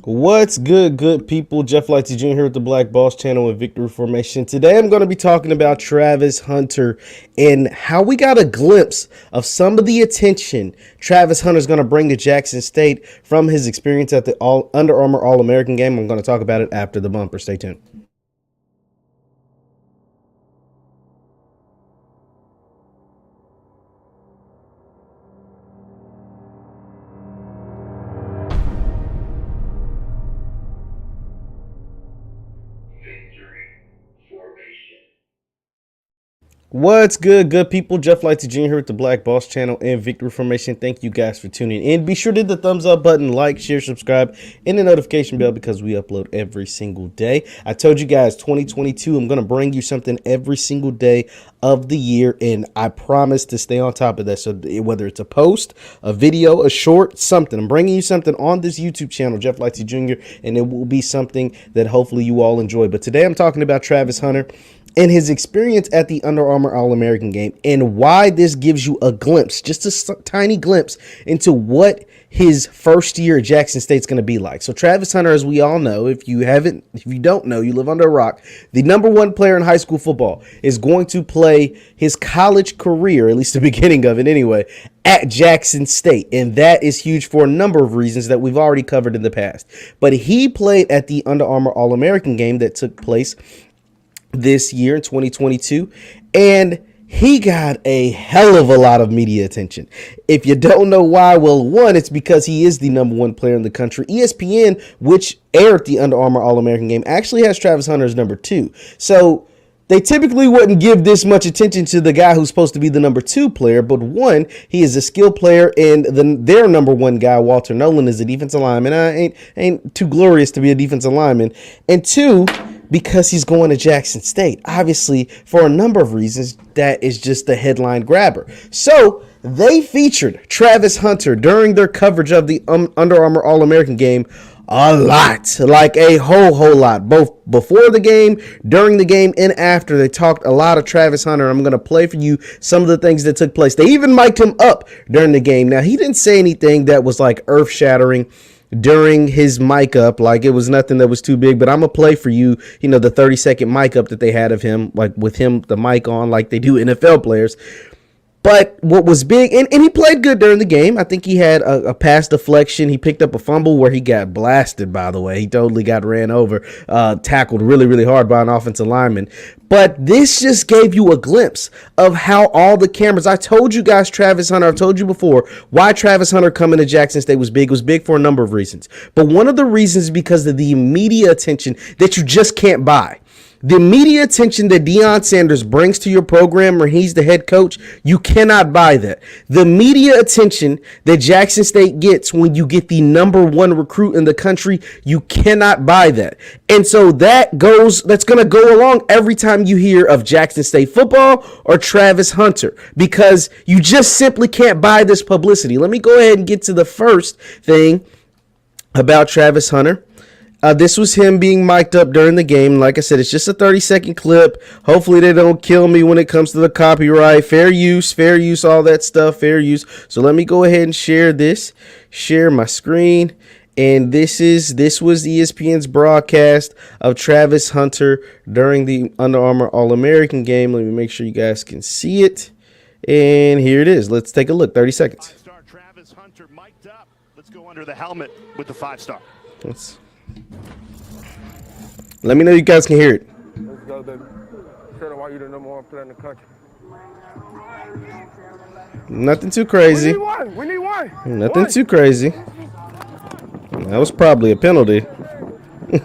What's good people? Jeff Lightsy Jr. here with the Black Boss Channel and Victory Formation. Today I'm going to be talking about Travis Hunter and how we got a glimpse of some of the attention Travis Hunter is going to bring to Jackson State from his experience at the Under Armour All-American game. I'm going to talk about it after the bumper. Stay tuned. What's good people? Jeff Lightsy Jr. here with the Black Boss Channel and Victory Formation. Thank you guys for tuning in. Be sure to hit the thumbs up button, like, share, subscribe, and the notification bell because we upload every single day. I told you guys 2022, I'm going to bring you something every single day of the year, and I promise to stay on top of that. So whether it's a post, a video, a short, something, I'm bringing you something on this YouTube channel, Jeff Lightsy Jr., and it will be something that hopefully you all enjoy. But today I'm talking about Travis Hunter and his experience at the Under Armour All-American game and why this gives you a glimpse, just a tiny glimpse into what his first year at Jackson State's going to be like. So Travis Hunter, as we all know, if you don't know, you live under a rock, the #1 player in high school football is going to play his college career, at least the beginning of it anyway, at Jackson State. And that is huge for a number of reasons that we've already covered in the past. But he played at the Under Armour All-American game that took place this year in 2022, and he got a hell of a lot of media attention. If you don't know why, well, one, it's because he is the #1 player in the country. ESPN, which aired the Under Armour All-American game, actually has Travis Hunter as #2. So they typically wouldn't give this much attention to the guy who's supposed to be the #2 player, but one, he is a skilled player, and their #1 guy, Walter Nolan, is a defensive lineman. I ain't too glorious to be a defensive lineman. And two, because he's going to Jackson State. Obviously, for a number of reasons, that is just the headline grabber. So they featured Travis Hunter during their coverage of the Under Armour All-American game a lot, like a whole lot, both before the game, during the game, and after. They talked a lot of Travis Hunter. I'm going to play for you some of the things that took place. They even mic'd him up during the game. Now, he didn't say anything that was like earth-shattering during his mic up, like it was nothing that was too big, but I'm gonna play for you, the 30-second mic up that they had of him, like with him, the mic on, like they do NFL players. But what was big, and he played good during the game. I think he had a pass deflection. He picked up a fumble where he got blasted, by the way. He totally got ran over, tackled really hard by an offensive lineman. But this just gave you a glimpse of how all the cameras, I told you guys Travis Hunter, I've told you before, why Travis Hunter coming to Jackson State was big. It was big for a number of reasons. But one of the reasons is because of the media attention that you just can't buy. The media attention that Deion Sanders brings to your program where he's the head coach, you cannot buy that. The media attention that Jackson State gets when you get the #1 recruit in the country, you cannot buy that. And so that's going to go along every time you hear of Jackson State football or Travis Hunter, because you just simply can't buy this publicity. Let me go ahead and get to the first thing about Travis Hunter. This was him being mic'd up during the game. Like I said, it's just a 30-second clip. Hopefully they don't kill me when it comes to the copyright. Fair use, all that stuff, fair use. So let me go ahead and share this. Share my screen. And this was ESPN's broadcast of Travis Hunter during the Under Armour All-American game. Let me make sure you guys can see it. And here it is. Let's take a look. 30 seconds. 5-star Travis Hunter mic'd up. Let's go under the helmet with the 5-star. Let me know you guys can hear it. Let's go, baby. Tell them why you're the #1 player in the country. Nothing too crazy. We need one. Nothing too crazy. That was probably a penalty. He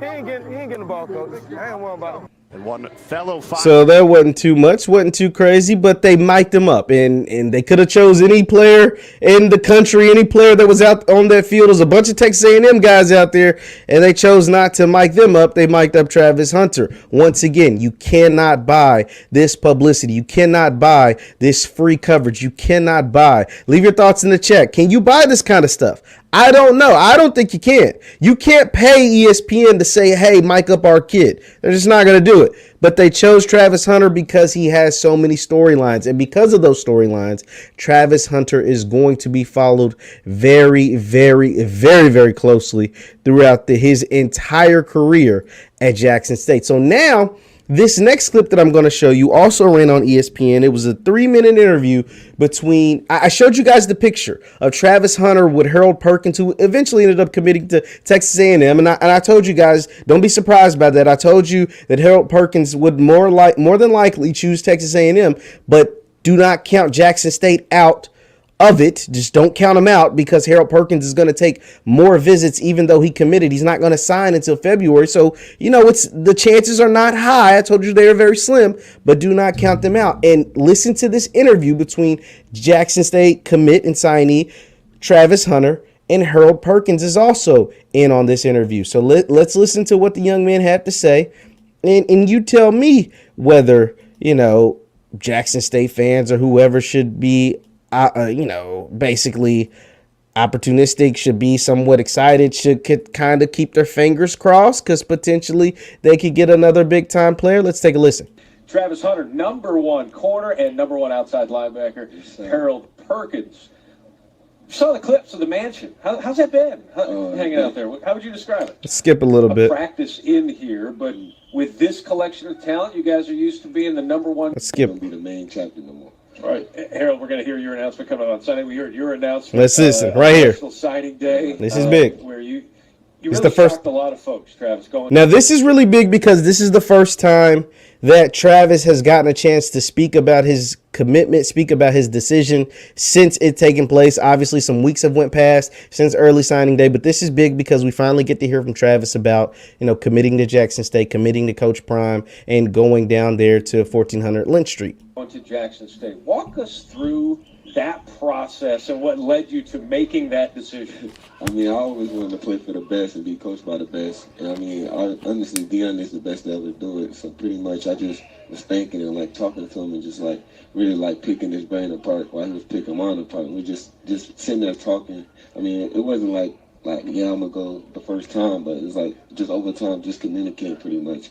ain't getting the ball, coach. I ain't worried about him. And one fellow So that wasn't too much, wasn't too crazy, but they mic'd him up, and they could have chose any player in the country, any player that was out on that field. There's a bunch of Texas A&M guys out there, and they chose not to mic them up. They mic'd up Travis Hunter. Once again, you cannot buy this publicity. You cannot buy this free coverage. You cannot buy. Leave your thoughts in the chat. Can you buy this kind of stuff? I don't know. I don't think you can. You can't pay ESPN to say, hey, mic up our kid. They're just not going to do it. But they chose Travis Hunter because he has so many storylines. And because of those storylines, Travis Hunter is going to be followed very, very, very, very closely throughout his entire career at Jackson State. So now, this next clip that I'm going to show you also ran on ESPN. It was a 3-minute interview between, I showed you guys the picture of Travis Hunter with Harold Perkins, who eventually ended up committing to Texas A&M. And I told you guys, don't be surprised by that. I told you that Harold Perkins would more than likely choose Texas A&M, but do not count Jackson State out of it. Just don't count him out, because Harold Perkins is going to take more visits. Even though he committed, he's not going to sign until February. So, the chances are not high. I told you they are very slim, but do not count them out. And listen to this interview between Jackson State commit and signee Travis Hunter, and Harold Perkins is also in on this interview. So let's listen to what the young man had to say, and you tell me whether, Jackson State fans or whoever should be basically opportunistic, should be somewhat excited, could kind of keep their fingers crossed, because potentially they could get another big time player. Let's take a listen. Travis Hunter, number 1 corner and number 1 outside linebacker. Harold Perkins. Saw the clips of the mansion. How's that been? Hanging out there? How would you describe it? Let's skip a little bit. Practice in here, but with this collection of talent, you guys are used to being the number 1. Let's skip. Be the main chapter no more. All right, Harold, we're going to hear your announcement coming up on Sunday. We heard your announcement. Let's listen right here. National Signing Day. This is big. Where you it's really the first. shocked a lot of folks, Travis. Now, this is really big because this is the first time that Travis has gotten a chance to speak about his commitment, speak about his decision since it taking place. Obviously, some weeks have went past since early signing day, but this is big because we finally get to hear from Travis about, committing to Jackson State, committing to Coach Prime, and going down there to 1400 Lynch Street. Going to Jackson State. Walk us through that process and what led you to making that decision. I always wanted to play for the best and be coached by the best. And honestly, Deion is the best to ever do it. So pretty much I just was thinking and talking to him and just really picking his brain apart while he was picking mine apart. And we just sitting there talking. It wasn't yeah, I'm gonna go the first time, but it's just over time, just communicating pretty much.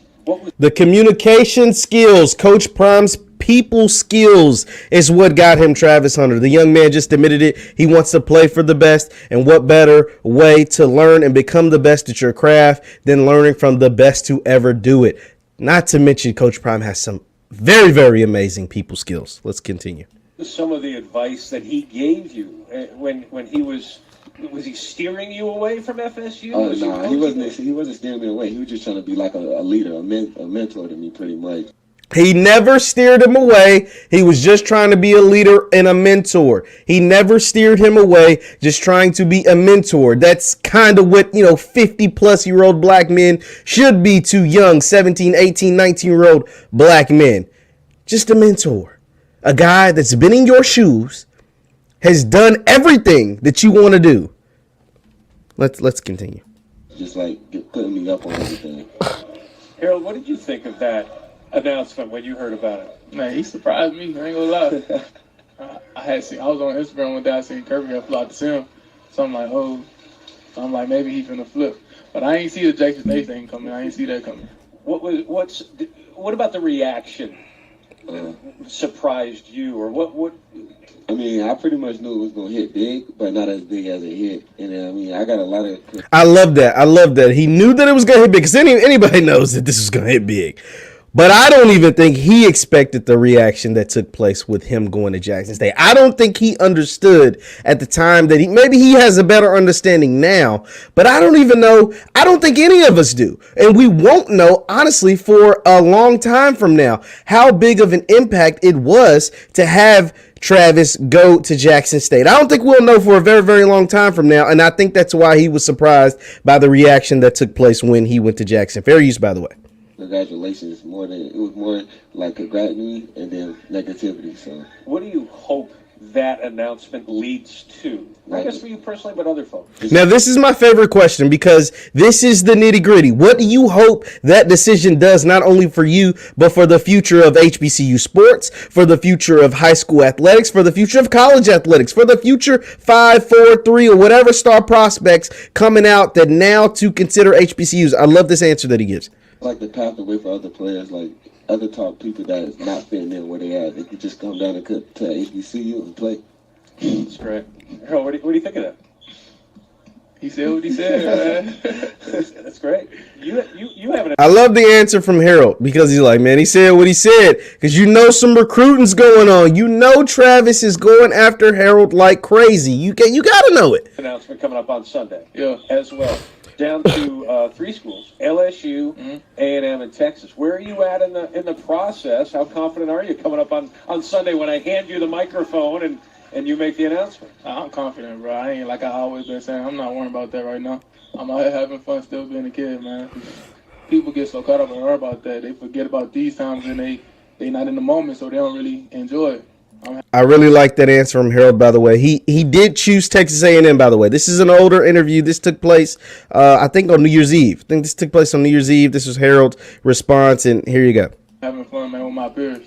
The communication skills, Coach Prime's people skills, is what got him Travis Hunter. The young man just admitted it. He wants to play for the best, and what better way to learn and become the best at your craft than learning from the best to ever do it. Not to mention, Coach Prime has some very, very amazing people skills. Let's continue. Some of the advice that he gave you when he was he steering you away from FSU? Oh, no, he wasn't steering me away. He was just trying to be like a leader, a mentor to me pretty much. He never steered him away. He was just trying to be a leader and a mentor. He never steered him away, just trying to be a mentor. That's kind of what, 50-plus-year-old black men should be to young 17, 18, 19-year-old black men. Just a mentor. A guy that's been in your shoes, has done everything that you want to do. Let's continue. Just putting me up on everything. Harold, what did you think of that announcement when you heard about it? Man, he surprised me. I ain't gonna lie. I was on Instagram one day. I seen Kirby had fly to see him. So I'm like, maybe he's gonna flip. But I ain't see the Jackson State thing coming. I ain't see that coming. What about the reaction? Surprised you, or what? I pretty much knew it was going to hit big, but not as big as it hit. And I got a lot of... I love that. He knew that it was going to hit big, because anybody knows that this was going to hit big. But I don't even think he expected the reaction that took place with him going to Jackson State. I don't think he understood at the time that maybe he has a better understanding now, but I don't even know. I don't think any of us do. And we won't know, honestly, for a long time from now, how big of an impact it was to have Travis go to Jackson State. I don't think we'll know for a very, very long time from now. And I think that's why he was surprised by the reaction that took place when he went to Jackson. Fair use, by the way. Congratulations. It was more like congratulating and then negativity. So what do you hope that announcement leads to? Not just for you personally, but other folks. Now, this is my favorite question because this is the nitty gritty. What do you hope that decision does, not only for you, but for the future of HBCU sports, for the future of high school athletics, for the future of college athletics, for the future 5, 4, 3, or whatever star prospects coming out that now to consider HBCUs? I love this answer that he gives. Like the pathway for other players, like other top people that is not fitting in where they at. They could just come down and to HBCU and play. That's great. Harold, what do you think of that? He said what he said, man. That's great. You have an. I love the answer from Harold because he's like, man, he said what he said because you know some recruiting's going on. You know Travis is going after Harold like crazy. You got to know it. Announcement coming up on Sunday. Yeah. As well. Down to 3 schools: LSU, A&M, and Texas. Where are you at in the process? How confident are you coming up on Sunday when I hand you the microphone and you make the announcement? I'm confident, bro. I ain't like I always been saying. I'm not worrying about that right now. I'm out here having fun, still being a kid, man. People get so caught up and worry about that, they forget about these times and they not in the moment, so they don't really enjoy it. I really like that answer from Harold, by the way. He did choose Texas A&M, by the way. This is an older interview. This took place, I think, on New Year's Eve. I think this took place on New Year's Eve. This was Harold's response, and here you go. Having fun, man, with my peers.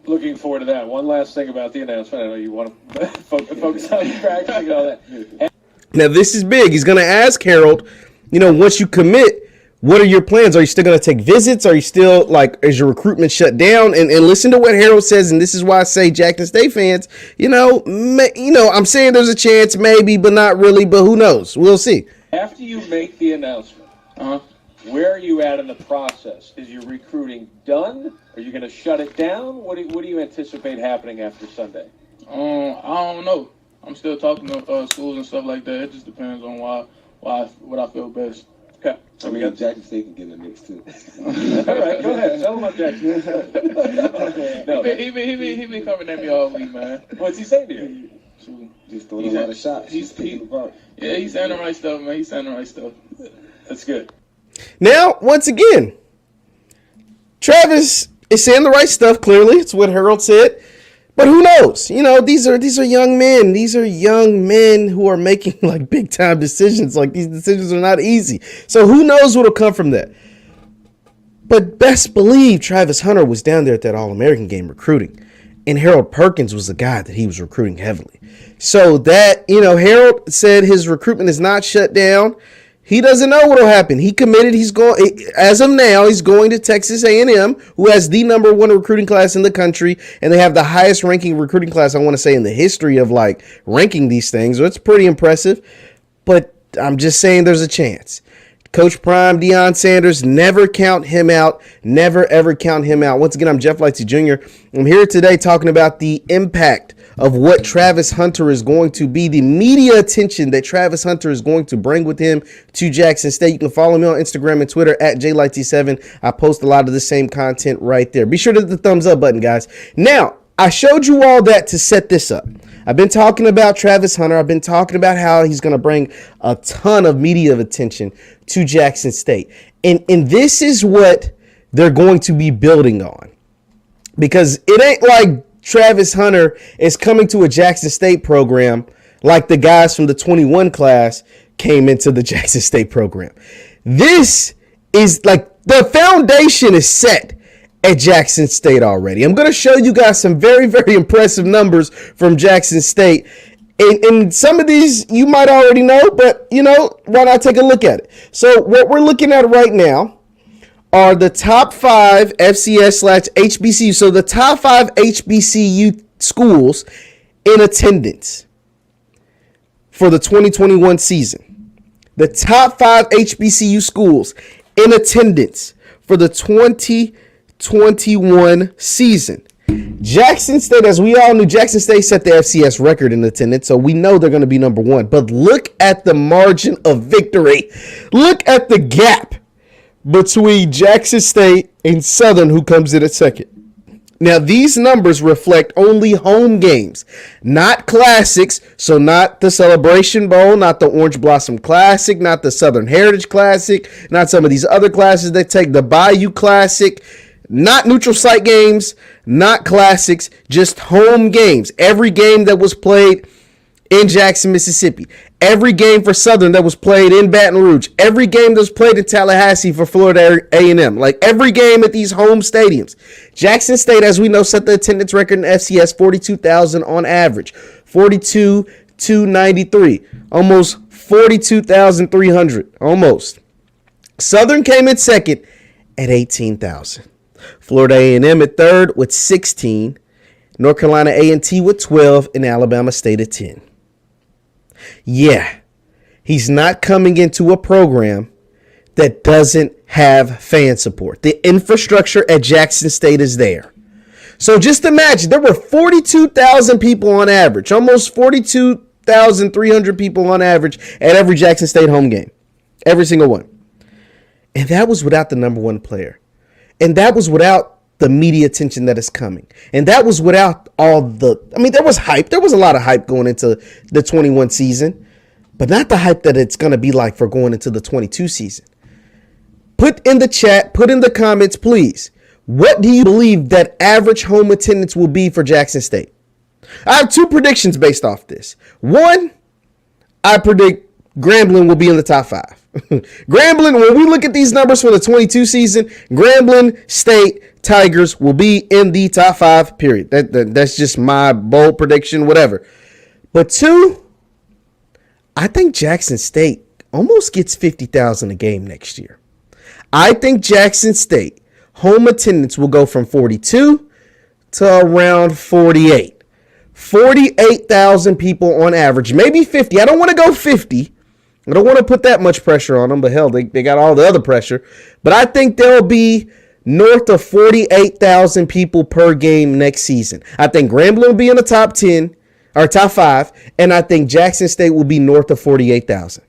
Looking forward to that. One last thing about the announcement. I know you want to focus on practicing and all that. Now, this is big. He's going to ask Harold, once you commit, what are your plans? Are you still going to take visits? Are you still, is your recruitment shut down? And listen to what Harold says, and this is why I say Jackson State fans, I'm saying there's a chance maybe, but not really, but who knows? We'll see. After you make the announcement, where are you at in the process? Is your recruiting done? Are you going to shut it down? What do you anticipate happening after Sunday? I don't know. I'm still talking to schools and stuff like that. It just depends on what I feel best. Okay. I mean, Jackson State can get a mix too. All right, go ahead. Tell him about Jackson. He been coming at me all week, man. What's he saying to you? Just throwing a lot of shots. He's saying the right stuff, man. He's saying the right stuff. That's good. Now, once again, Travis is saying the right stuff, clearly. It's what Harold said. But who knows? These are young men. These are young men who are making big time decisions. These decisions are not easy. So who knows what'll come from that? But best believe Travis Hunter was down there at that All-American game recruiting. And Harold Perkins was the guy that he was recruiting heavily. So that, Harold said his recruitment is not shut down. He doesn't know what will happen. He committed. He's going, as of now, he's going to Texas A&M, who has the #1 recruiting class in the country, and they have the highest ranking recruiting class, I want to say, in the history of ranking these things. So it's pretty impressive. But I'm just saying there's a chance. Coach Prime, Deion Sanders, never count him out. Never, ever count him out. Once again, I'm Jeff Lightsy Jr. I'm here today talking about the impact of what Travis Hunter is going to be, the media attention that Travis Hunter is going to bring with him to Jackson State. You can follow me on Instagram and Twitter at JLightsy7. I post a lot of the same content right there. Be sure to hit the thumbs up button, guys. Now, I showed you all that to set this up. I've been talking about Travis Hunter. I've been talking about how he's going to bring a ton of media attention to Jackson State. And this is what they're going to be building on. Because it ain't like Travis Hunter is coming to a Jackson State program like the guys from the 21 class came into the Jackson State program. This is the foundation is set at Jackson State already. I'm going to show you guys some very, very impressive numbers from Jackson State. And some of these you might already know, but, why not take a look at it? So what we're looking at right now are the top 5 FCS/HBCU. So the top 5 HBCU schools in attendance for the 2021 season. The top 5 HBCU schools in attendance for the 2021 season. Jackson State, as we all knew, Jackson State set the FCS record in attendance, so we know they're going to be #1. But look at the margin of victory. Look at the gap between Jackson State and Southern, who comes in at second. Now, these numbers reflect only home games, not classics. So not the Celebration Bowl, not the Orange Blossom Classic, not the Southern Heritage Classic, not some of these other classes they take, the Bayou Classic. Not neutral site games, not classics, just home games. Every game that was played in Jackson, Mississippi. Every game for Southern that was played in Baton Rouge. Every game that was played in Tallahassee for Florida A&M. Like every game at these home stadiums. Jackson State, as we know, set the attendance record in FCS, 42,000 on average. 42,293. Almost 42,300. Almost. Southern came in second at 18,000. Florida A&M at third with 16. North Carolina A&T with 12. And Alabama State at 10. Yeah, he's not coming into a program that doesn't have fan support. The infrastructure at Jackson State is there. So just imagine, there were 42,000 people on average, almost 42,300 people on average at every Jackson State home game. Every single one. And that was without the number one player. And that was without the media attention that is coming. And that was without all the, there was hype. There was a lot of hype going into the 21 season, but not the hype that it's going to be like for going into the 22 season. Put in the chat, put in the comments, please. What do you believe that average home attendance will be for Jackson State? I have two predictions based off this. One, I predict Grambling will be in the top 5. Grambling, when we look at these numbers for the 22 season, Grambling State Tigers will be in the top 5, period. That's just my bold prediction, whatever. But two, I think Jackson State almost gets 50,000 a game next year. I think Jackson State home attendance will go from 42 to around 48. 48,000 people on average, maybe 50. I don't want to go 50. I don't want to put that much pressure on them, but hell, they got all the other pressure. But I think there'll be north of 48,000 people per game next season. I think Grambling will be in the top 10 or top 5, and I think Jackson State will be north of 48,000.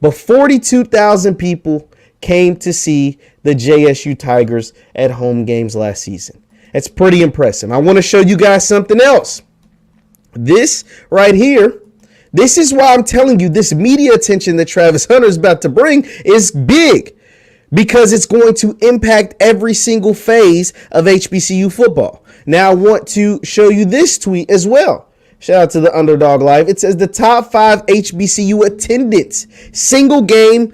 But 42,000 people came to see the JSU Tigers at home games last season. It's pretty impressive. I want to show you guys something else. This right here, this is why I'm telling you this media attention that Travis Hunter is about to bring is big, because it's going to impact every single phase of HBCU football. Now I want to show you this tweet as well. Shout out to the Underdog Live. It says the top 5 HBCU attendance, single game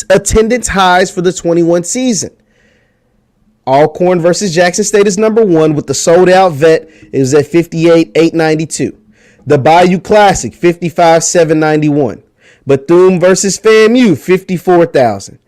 attendance highs for the 21 season. Alcorn versus Jackson State is number 1 with the sold out vet. It was at 58,892. The Bayou Classic, 55,791. Bethune versus FAMU, 54,000.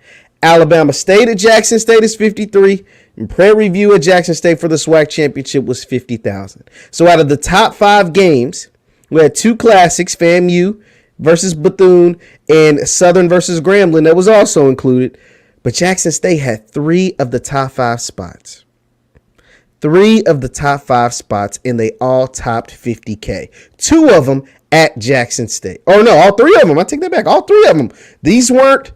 Alabama State at Jackson State is 53. And Prairie View at Jackson State for the SWAC championship was 50,000. So out of the top 5 games, we had 2 classics, FAMU versus Bethune and Southern versus Grambling. That was also included. But Jackson State had 3 of the top 5 spots. 3 of the top 5 spots, and they all topped 50K. 2 of them at Jackson State. Oh, no, all 3 of them. I take that back. All 3 of them. These weren't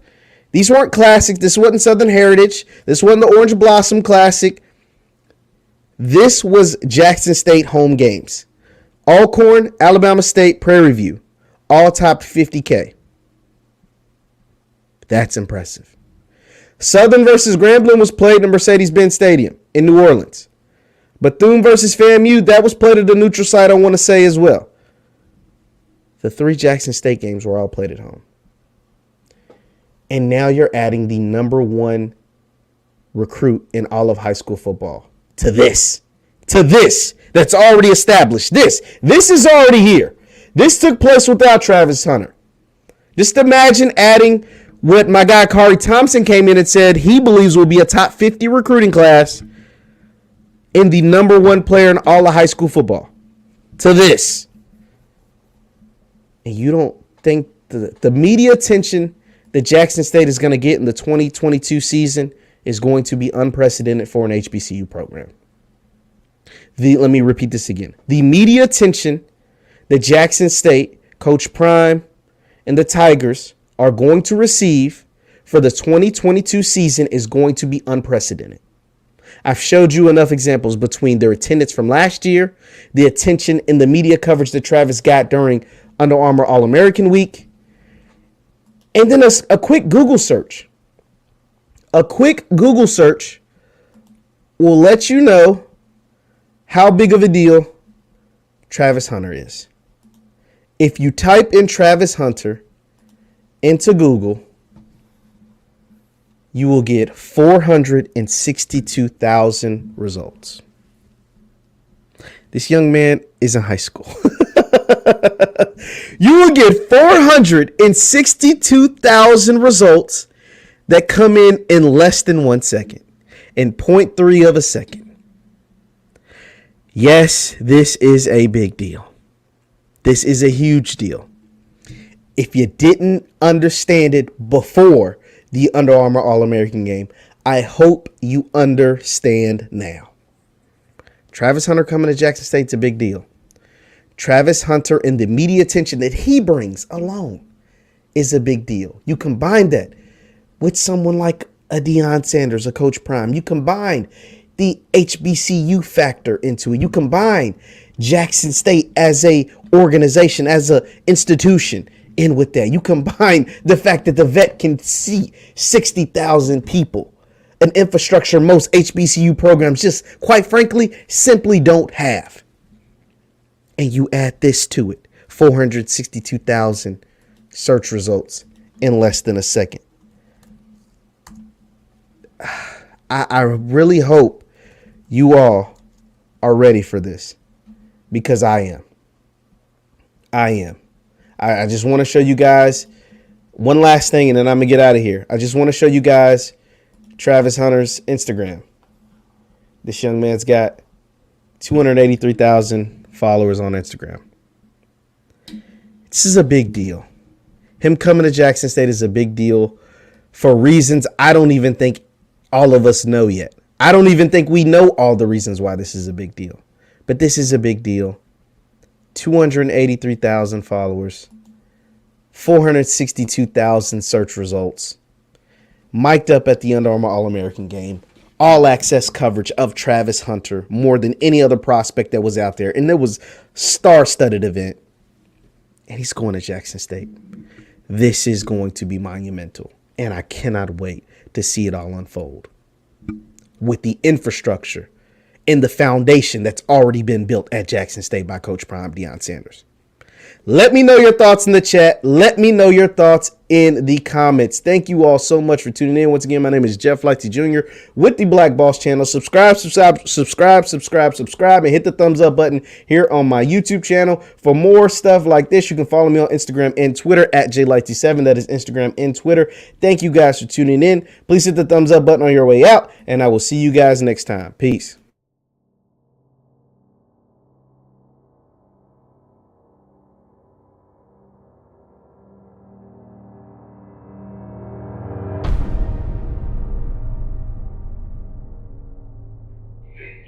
classics. This wasn't Southern Heritage. This wasn't the Orange Blossom Classic. This was Jackson State home games. Alcorn, Alabama State, Prairie View. All topped 50K. That's impressive. Southern versus Grambling was played in Mercedes-Benz Stadium in New Orleans. Bethune versus FAMU, that was played at the neutral site, I want to say as well. The 3 Jackson State games were all played at home. And now you're adding the number 1 recruit in all of high school football to this. That's already established. This is already here. This took place without Travis Hunter. Just imagine adding what my guy Kari Thompson came in and said he believes will be a top 50 recruiting class in the number 1 player in all of high school football to this. And you don't think the media attention that Jackson State is going to get in the 2022 season is going to be unprecedented for an HBCU program. Let me repeat this again. The media attention that Jackson State, Coach Prime, and the Tigers are going to receive for the 2022 season is going to be unprecedented. I've showed you enough examples between their attendance from last year, the attention in the media coverage that Travis got during Under Armour All-American Week, and then a quick Google search. A quick Google search will let you know how big of a deal Travis Hunter is. If you type in Travis Hunter into Google, you will get 462,000 results. This young man is in high school. You will get 462,000 results that come in less than 1 second, in 0.3 of a second. Yes, this is a big deal. This is a huge deal. If you didn't understand it before the Under Armour All-American game, I hope you understand now. Travis Hunter coming to Jackson State is a big deal. Travis Hunter and the media attention that he brings alone is a big deal. You combine that with someone like a Deion Sanders, a Coach Prime. You combine the HBCU factor into it. You combine Jackson State as a organization, as a institution in with that. You combine the fact that the vet can see 60,000 people, an infrastructure most HBCU programs just, quite frankly, simply don't have. And you add this to it, 462,000 search results in less than a second. I really hope you all are ready for this, because I am. I just want to show you guys one last thing, and then I'm going to get out of here. I just want to show you guys Travis Hunter's Instagram. This young man's got 283,000 followers on Instagram. This is a big deal. Him coming to Jackson State is a big deal for reasons I don't even think all of us know yet. I don't even think we know all the reasons why this is a big deal. But this is a big deal. 283,000 followers, 462,000 search results, mic'd up at the Under Armour All-American game, all access coverage of Travis Hunter more than any other prospect that was out there. And it was star-studded event. And he's going to Jackson State. This is going to be monumental. And I cannot wait to see it all unfold. With the infrastructure and the foundation that's already been built at Jackson State by Coach Prime, Deion Sanders. Let me know your thoughts in the chat. Let me know your thoughts in the comments. Thank you all so much for tuning in. Once again, my name is Jeff Lightsy Jr. with the Black Boss channel. Subscribe, and hit the thumbs up button here on my YouTube channel. For more stuff like this, you can follow me on Instagram and Twitter at JLightsy7. That is Instagram and Twitter. Thank you guys for tuning in. Please hit the thumbs up button on your way out, and I will see you guys next time. Peace.